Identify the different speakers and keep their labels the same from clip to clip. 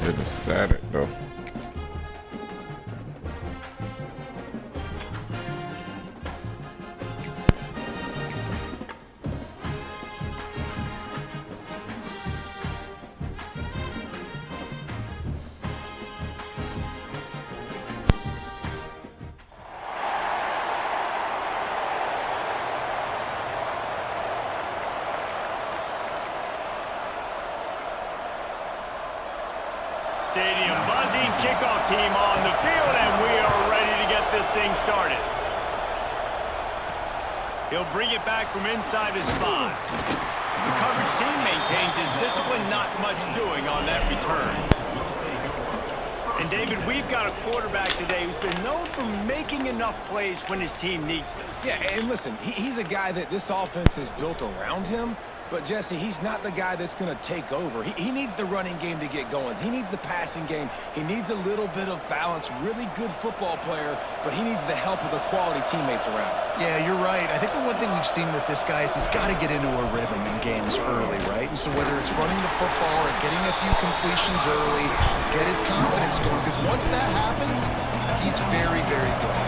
Speaker 1: It's static though.
Speaker 2: Stadium buzzing, kickoff team on the field, and we are ready to get this thing started. He'll bring it back from inside his 5. The coverage team maintains his discipline, not much doing on that return. And David, we've got a quarterback today who's been known for making enough plays when his team needs them.
Speaker 3: Yeah, and listen, he's a guy that this offense is built around him. But, Jesse, he's not the guy that's going to take over. He needs the running game to get going. He needs the passing game. He needs a little bit of balance. Really good football player, but he needs the help of the quality teammates around.
Speaker 4: Yeah, you're right. I think the one thing we've seen with this guy is he's got to get into a rhythm in games early, right? And so whether it's running the football or getting a few completions early, get his confidence going, because once that happens, he's very, very good.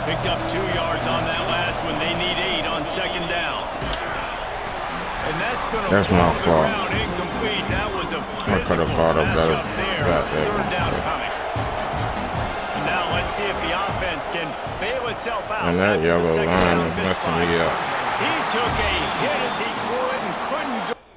Speaker 2: Picked up 2 yards on that last one. They need 8 on second down. And that's going to fall to the ground incomplete. That was a physical matchup there. Third down coming. And now let's see if the offense can bail itself out.
Speaker 1: And that yellow line is messing me up.
Speaker 2: He took a hit as he threw it and couldn't do it.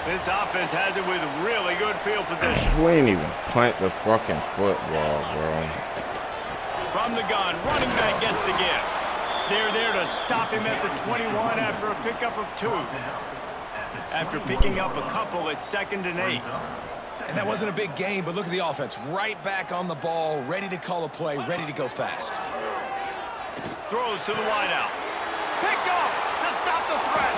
Speaker 2: This offense has it with really good field position.
Speaker 1: We ain't even plant the fucking football, bro.
Speaker 2: From the gun, running back gets the give. They're there to stop him at the 21 after a pickup of 2. After picking up a couple, it's 2nd and 8.
Speaker 3: And that wasn't a big gain, but look at the offense. Right back on the ball, ready to call a play, ready to go fast.
Speaker 2: Throws to the wideout. Picked off to stop the threat.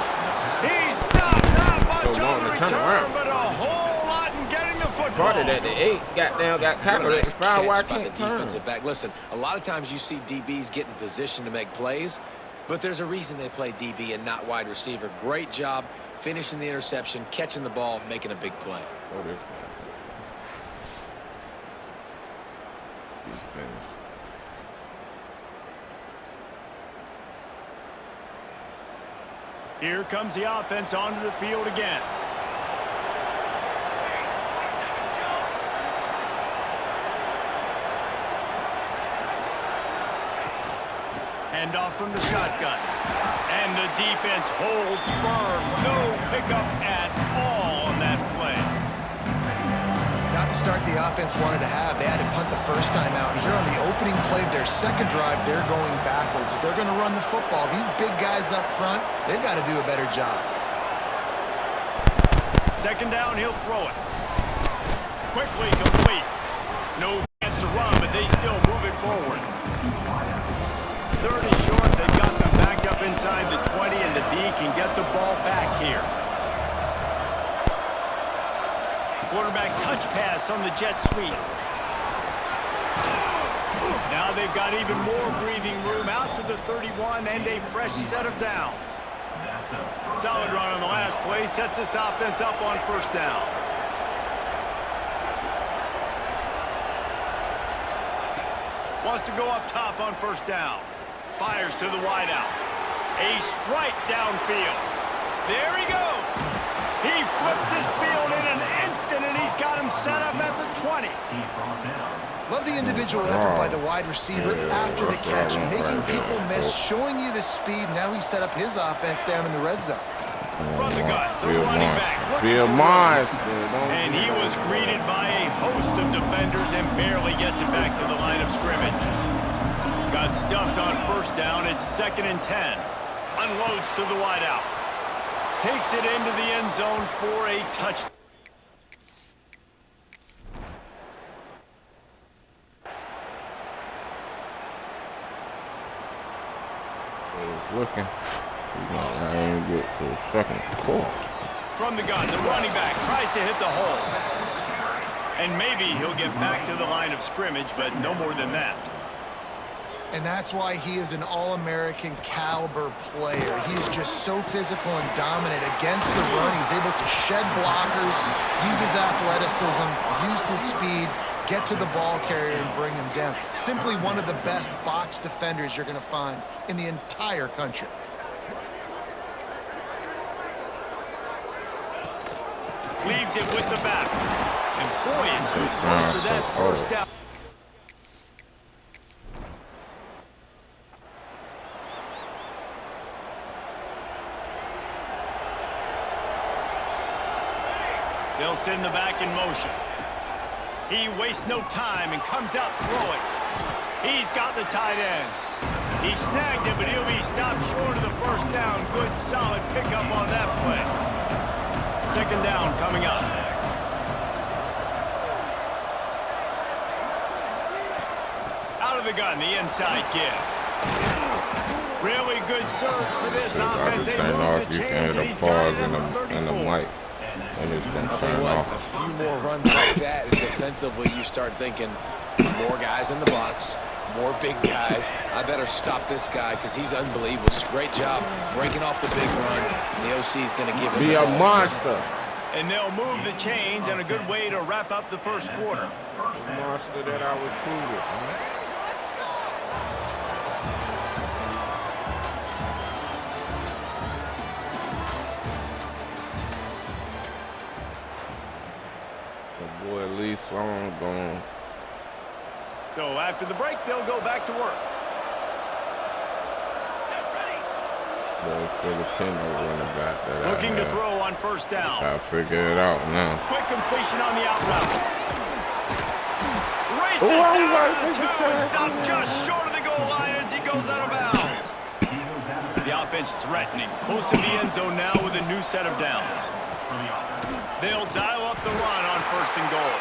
Speaker 2: He stopped, not much on the return, but a whole lot in getting the football.
Speaker 1: Started at the 8, got down, got tackled at the 5. Why can't
Speaker 3: the defensive back? Listen, a lot of times you see DBs get in position to make plays, but there's a reason they play DB and not wide receiver. Great job finishing the interception, catching the ball, making a big play.
Speaker 2: Here comes the offense onto the field again. Handoff from the shotgun. And the defense holds firm. No pickup at all on that play.
Speaker 4: Not the start the offense wanted to have. They had to punt the first time out. And here on the opening play of their second drive, they're going backwards. If they're going to run the football, these big guys up front, they've got to do a better job.
Speaker 2: Second down, he'll throw it. Quickly complete. No chance to run, but they still move it forward. Third is short. They've got them backed up inside the 20, and the D can get the ball back here. Quarterback touch pass on the jet sweep. Now they've got even more breathing room out to the 31 and a fresh set of downs. Solid run on the last play. Sets this offense up on first down. Wants to go up top on first down. Fires to the wideout. A strike downfield. There he goes. He flips his field in an instant, and he's got him set up at the 20.
Speaker 4: Love the individual effort by the wide receiver after the catch, making people miss, showing you the speed. Now he set up his offense down in the red zone.
Speaker 2: From the gun, the running back. And he was greeted by a host of defenders and barely gets it back to the line of scrimmage. Got stuffed on first down. It's 2nd and 10. Unloads to the wideout. Takes it into the end zone for a touchdown.
Speaker 1: Looking. He's not going to get to the second quarter.
Speaker 2: From the gun, the running back tries to hit the hole. And maybe he'll get back to the line of scrimmage, but no more than that.
Speaker 4: And that's why he is an All-American caliber player. He's just so physical and dominant against the run. He's able to shed blockers, use his athleticism, use his speed, get to the ball carrier and bring him down. Simply one of the best box defenders you're going to find in the entire country.
Speaker 2: Leaves it with the back. And boy, is he close to that first down. They'll send the back in motion. He wastes no time and comes out throwing. He's got the tight end. He snagged it, but he'll be stopped short of the first down. Good, solid pickup on that play. Second down coming up. Out of the gun, the inside give. Really good surge for this offense. They move the chains, and he's got it at 34.
Speaker 3: I'll tell you what, a few more runs like that, and defensively you start thinking more guys in the box, more big guys. I better stop this guy because he's unbelievable. Just great job breaking off the big run, and the OC is going to give him
Speaker 1: be a monster.
Speaker 2: And they'll move the chains, and a good way to wrap up the first quarter.
Speaker 1: The monster that I recruited, man. Boy, Lee Song gone.
Speaker 2: So after the break, they'll go back to work.
Speaker 1: Boy, Filipino running back that
Speaker 2: Looking to throw on first down.
Speaker 1: I figure it out now.
Speaker 2: Quick completion on the out route. Races down to the two and stopped just short of the goal line as he goes out of bounds. The offense threatening, close to the end zone now with a new set of downs. They'll dial up the run on first and goal.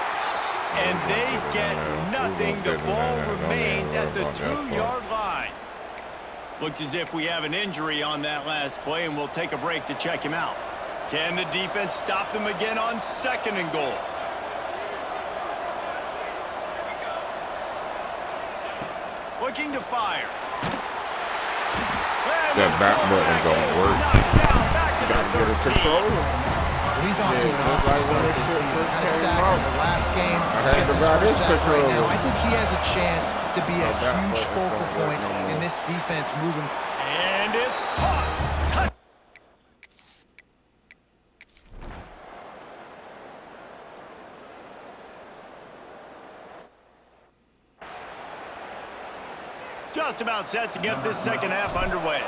Speaker 2: And they get nothing. The ball remains at the 2-yard line. Looks as if we have an injury on that last play, and we'll take a break to check him out. Can the defense stop them again on second and goal? Looking to fire.
Speaker 1: That back button don't work. Gotta get it control.
Speaker 4: He's off to an awesome start this season. Had a sack in the last game.
Speaker 1: Gets
Speaker 4: his first sack right now. I think he has a chance to be a huge focal point in this defense moving.
Speaker 2: And it's caught. Just about set to get this second half underway.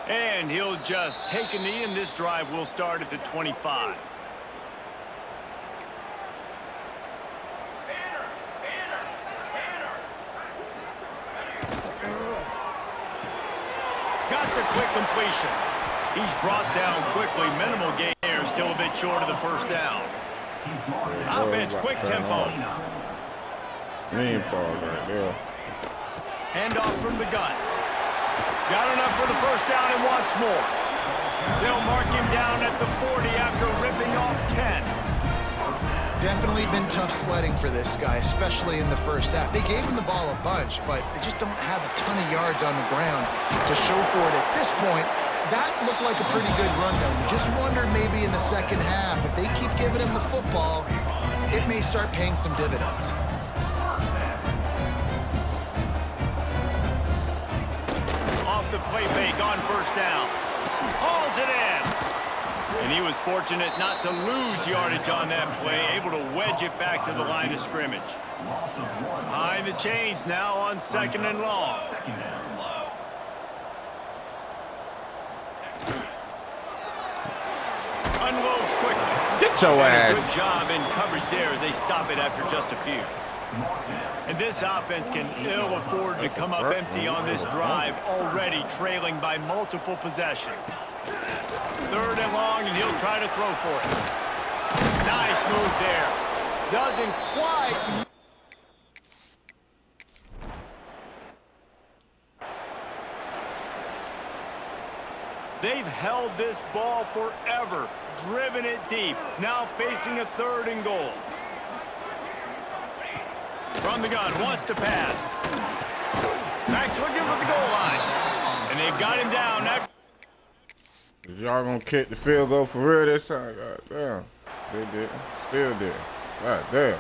Speaker 2: And he'll just take a knee, and this drive will start at the 25. Got the quick completion. He's brought down quickly. Minimal gain there, still a bit short of the first down. Offense, quick tempo.
Speaker 1: Mean ball right there.
Speaker 2: Handoff from the gun. Got enough for the first down and wants more. They'll mark him down at the 40 after ripping off 10.
Speaker 4: Definitely been tough sledding for this guy, especially in the first half. They gave him the ball a bunch, but they just don't have a ton of yards on the ground to show for it at this point. That looked like a pretty good run, though. You just wondered maybe in the second half, if they keep giving him the football, it may start paying some dividends.
Speaker 2: Off the play fake on first down. Hauls it in. And he was fortunate not to lose yardage on that play, able to wedge it back to the line of scrimmage. Behind the chains now on second and long. Unloads quickly.
Speaker 1: Get your ass.
Speaker 2: A good job in coverage there as they stop it after just a few. And this offense can ill afford to come up empty on this drive, already trailing by multiple possessions. Third and long, and he'll try to throw for it. Nice move there. Doesn't quite. They've held this ball forever, driven it deep, now facing a 3rd and goal. From the gun, wants to pass. Max looking for the goal line. And they've got him down. Now
Speaker 1: Is y'all gonna kick the field goal for real this time? God damn. They did. Still did. God damn.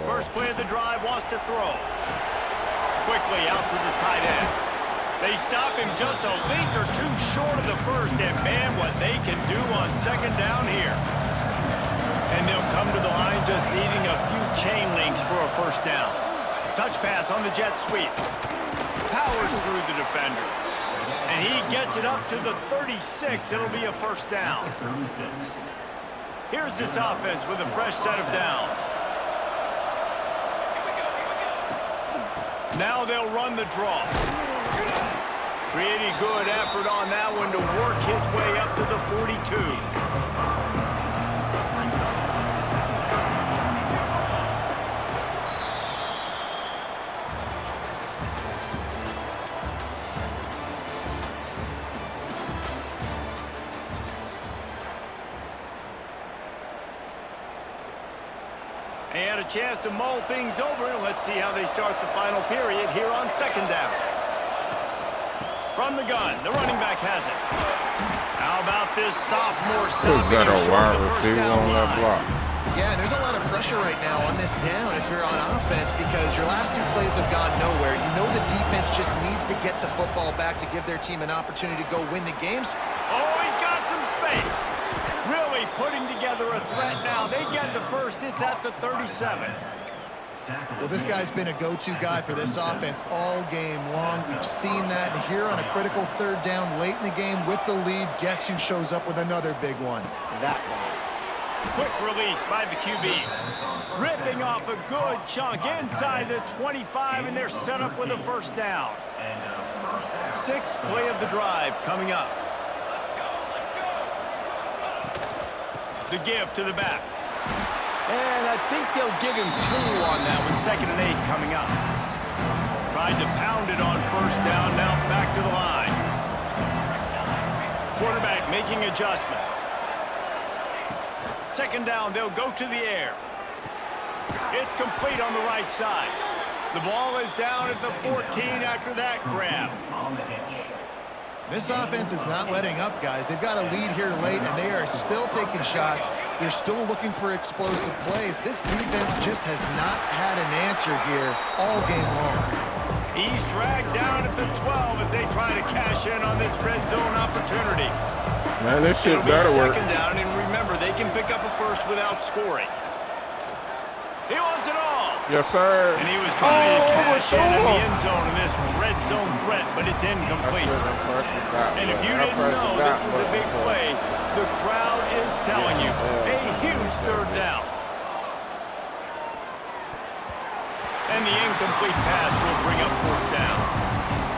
Speaker 2: First play of the drive, wants to throw. Quickly out to the tight end. They stop him just a link or two short of the first, and man, what they can do on 2nd down here. And they'll come to the line just needing a few chain links for a 1st down. Touch pass on the jet sweep. Powers through the defender. And he gets it up to the 36. It'll be a 1st down. Here's this offense with a fresh set of downs. Now they'll run the draw. Pretty good effort on that one to work his way up to the 42. They had a chance to mull things over, and let's see how they start the final period here on 2nd down. From the gun, the running back has it. How about this sophomore stopping
Speaker 1: got a
Speaker 2: short
Speaker 1: wide
Speaker 2: of the 1st
Speaker 1: receiver
Speaker 2: down
Speaker 1: on that
Speaker 2: line?
Speaker 1: block.
Speaker 4: Yeah, and there's a lot of pressure right now on this down if you're on offense because your last 2 plays have gone nowhere. You know the defense just needs to get the football back to give their team an opportunity to go win the games.
Speaker 2: Oh, he's got some space. Really putting together a threat now. They get the first. It's at the 37.
Speaker 4: Well, this guy's been a go-to guy for this offense all game long. We've seen that. And here on a critical 3rd down late in the game with the lead, guess who shows up with another big one? That guy.
Speaker 2: Quick release by the QB. Ripping off a good chunk inside the 25, and they're set up with a 1st down. 6th play of the drive coming up. The give to the back. And I think they'll give him 2 on that one. 2nd and 8 coming up. Tried to pound it on 1st down, now back to the line. Quarterback making adjustments. 2nd down, they'll go to the air. It's complete on the right side. The ball is down at the 14 after that grab.
Speaker 4: This offense is not letting up, guys. They've got a lead here late, and they are still taking shots. They're still looking for explosive plays. This defense just has not had an answer here all game long.
Speaker 2: He's dragged down at the 12 as they try to cash in on this red zone opportunity.
Speaker 1: Man, this shit
Speaker 2: It'll be
Speaker 1: better work.
Speaker 2: 2nd down, and remember, they can pick up a 1st without scoring. He wants it all.
Speaker 1: Yes, sir.
Speaker 2: And he was trying to cash in the end zone in this red zone threat, but it's incomplete. And if you didn't know this was a big play, the crowd is telling you. A huge 3rd down. And the incomplete pass will bring up 4th down.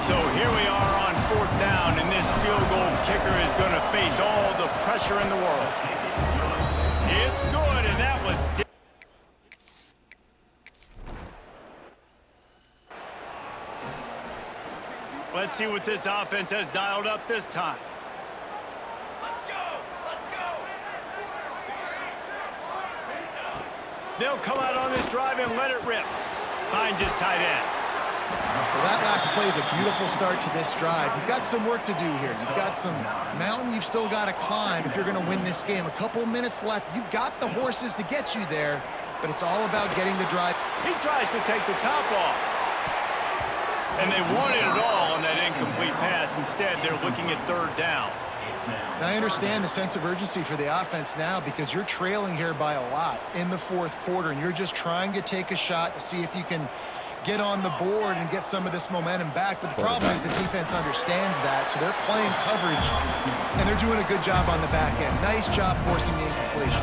Speaker 2: So here we are on 4th down, and this field goal kicker is going to face all the pressure in the world. It's good, and that was... Let's see what this offense has dialed up this time. Let's go! Let's go! They'll come out on this drive and let it rip. Finds his tight end.
Speaker 4: Well, that last play is a beautiful start to this drive. You've got some work to do here. You've got some mountain you've still got to climb if you're going to win this game. A couple minutes left. You've got the horses to get you there, but it's all about getting the drive.
Speaker 2: He tries to take the top off. And they wanted it all on that incomplete pass. Instead, they're looking at 3rd down.
Speaker 4: And I understand the sense of urgency for the offense now because you're trailing here by a lot in the 4th quarter, and you're just trying to take a shot to see if you can get on the board and get some of this momentum back. But the problem is the defense understands that, so they're playing coverage, and they're doing a good job on the back end. Nice job forcing the incompletion.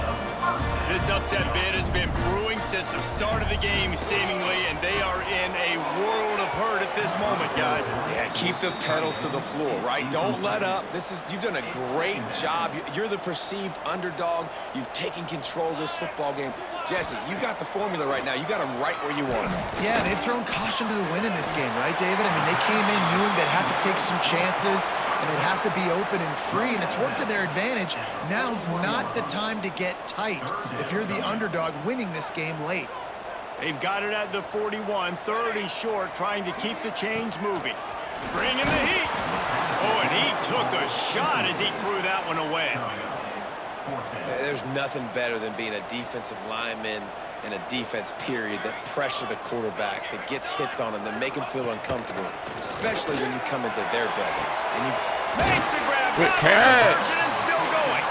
Speaker 2: This upset bid has been brewing since the start of the game, seemingly, and they are in a world of hurt at this moment, guys.
Speaker 3: Yeah, keep the pedal to the floor, right? Don't let up. You've done a great job. You're the perceived underdog. You've taken control of this football game. Jesse, you got the formula right now. You got them right where you want them.
Speaker 4: Yeah, they've thrown caution to the wind in this game, right, David? I mean, they came in knowing they'd have to take some chances, and they'd have to be open and free, and it's worked to their advantage. Now's not the time to get tight if you're the underdog winning this game late.
Speaker 2: They've got it at the 41, third and short, trying to keep the chains moving. Bringing the heat. Oh, and he took a shot as he threw that one away.
Speaker 3: There's nothing better than being a defensive lineman in a defense period that pressure the quarterback, that gets hits on him, that make him feel uncomfortable, especially when you come into their building. And you
Speaker 2: makes the grab,
Speaker 1: good catch,
Speaker 2: and still going.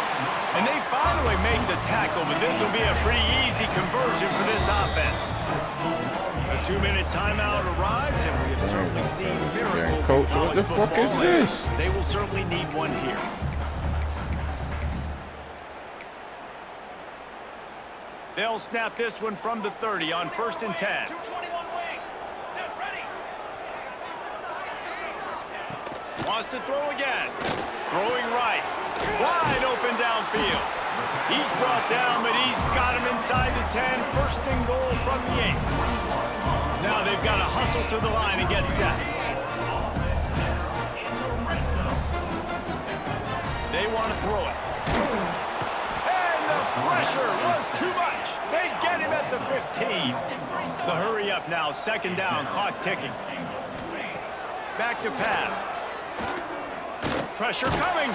Speaker 2: And they finally make the tackle, but this will be a pretty easy conversion for this offense. A 2-minute timeout arrives, and we have certainly seen miracles in college football.
Speaker 1: What the fuck is this?
Speaker 2: They will certainly need one here. They'll snap this one from the 30 on 1st and 10. Wants to throw again. Throwing right. Wide open downfield. He's brought down, but he's got him inside the 10. 1st and goal from the 8. Now they've got to hustle to the line and get set. They want to throw it. And the pressure was too much. They get him at the 15. The hurry up now, 2nd down, clock ticking. Back to pass. Pressure coming.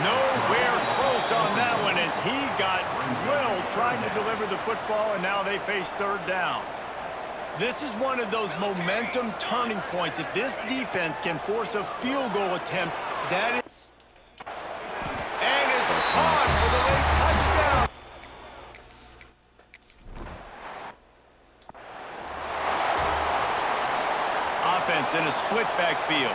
Speaker 2: Nowhere close on that one as he got drilled trying to deliver the football, and now they face 3rd down. This is one of those momentum turning points. If this defense can force a field goal attempt, that is... And it's caught for the late touchdown. Offense in a split backfield.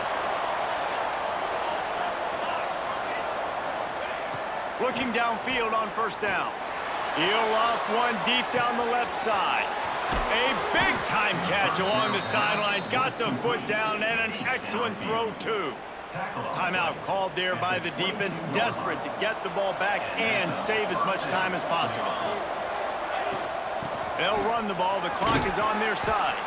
Speaker 2: Looking downfield on 1st down. He'll loft one deep down the left side. A big-time catch along the sidelines. Got the foot down and an excellent throw, too. Timeout called there by the defense, desperate to get the ball back and save as much time as possible. They'll run the ball. The clock is on their side.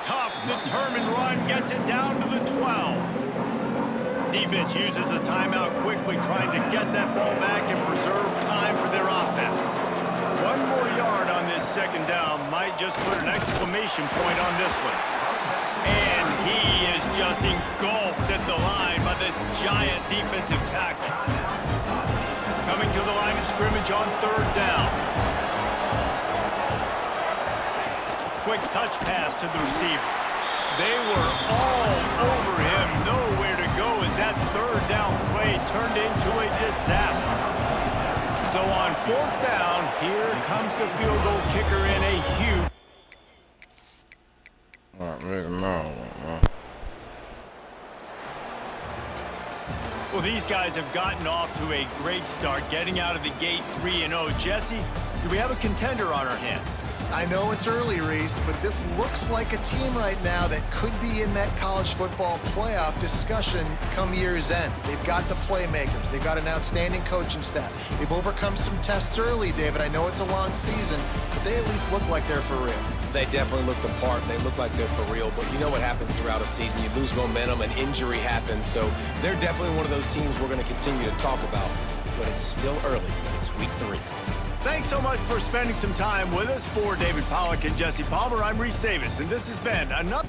Speaker 2: Tough, determined run. Gets it down to the 12. Defense uses a timeout quickly, trying to get that ball back and preserve time for their offense. One more yard on this 2nd down might just put an exclamation point on this one. And he is just engulfed at the line by this giant defensive tackle. Coming to the line of scrimmage on 3rd down. Quick touch pass to the receiver. They were all over him, nowhere to go as that 3rd down play turned into a disaster. So on 4th down, here comes the field goal kicker in a huge...
Speaker 1: All right, no.
Speaker 2: Well, these guys have gotten off to a great start, getting out of the gate 3-0. Jesse, do we have a contender on our hands?
Speaker 4: I know it's early, Reese, but this looks like a team right now that could be in that college football playoff discussion come year's end. They've got the playmakers. They've got an outstanding coaching staff. They've overcome some tests early, David. I know it's a long season, but they at least look like they're for real.
Speaker 3: They definitely look the part. They look like they're for real. But you know what happens throughout a season. You lose momentum, and injury happens. So they're definitely one of those teams we're going to continue to talk about. But it's still early. It's week 3.
Speaker 2: Thanks so much for spending some time with us. For David Pollack and Jesse Palmer, I'm Reese Davis, and this has been another...